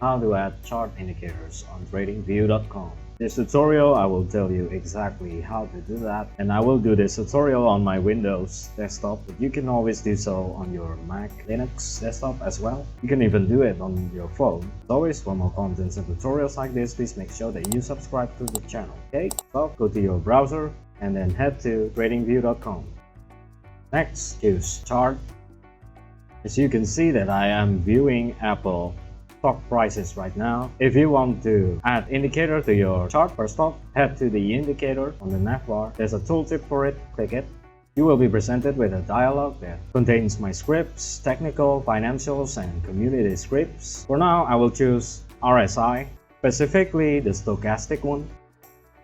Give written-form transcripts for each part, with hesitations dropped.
how to add chart indicators on TradingView.com. This tutorial I will tell you exactly how to do that, and I will do this tutorial on my Windows desktop, but you can always do so on your Mac Linux desktop as well. You can even do it on your phone. As always, for more contents and tutorials like this, please make sure that you subscribe to the channel. Okay, so go to your browser and then head to TradingView.com. Next, choose chart. As you can see that I am viewing Apple stock prices right now. If you want to add indicator to your chart per stock, head to the indicator on the navbar. There's a tooltip for it, click it. You will be presented with a dialog that contains my scripts, technical, financials, and community scripts. For now, I will choose RSI, specifically the stochastic one.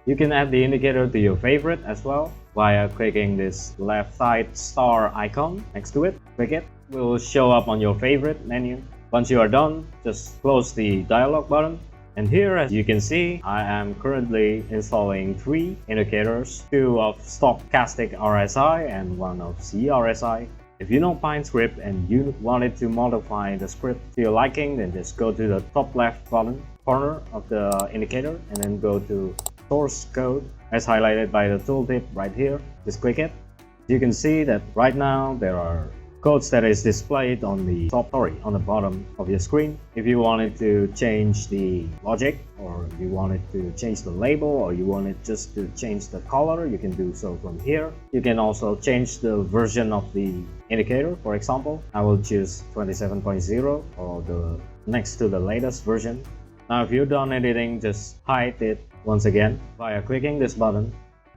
You can add the indicator to your favorite as well via clicking this left side star icon next to it. Click it, it will show up on your favorite menu. Once you are done, just close the dialog button. And here, as you can see, I am currently installing 3 indicators, 2 of stochastic RSI and 1 of CRSI. If you know Pine script and you wanted to modify the script to your liking, then just go to the top left button corner of the indicator and then go to source code as highlighted by the tooltip right here. Just click it. You can see that right now there are codes that is displayed on the bottom of your screen. If you wanted to change the logic, or you wanted to change the label, or you wanted just to change the color, you can do so from here. You can also change the version of the indicator. For example, I will choose 27.0 or the next to the latest version. Now if you're done editing, just hide it once again via clicking this button.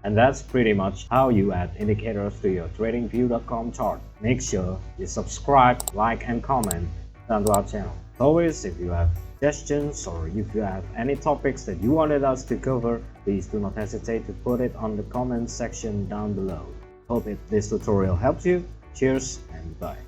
And that's pretty much how you add indicators to your TradingView.com chart. Make sure you subscribe, like, and comment down to our channel. As always, if you have suggestions or if you have any topics that you wanted us to cover, please do not hesitate to put it on the comments section down below. Hope this tutorial helps you. Cheers and bye.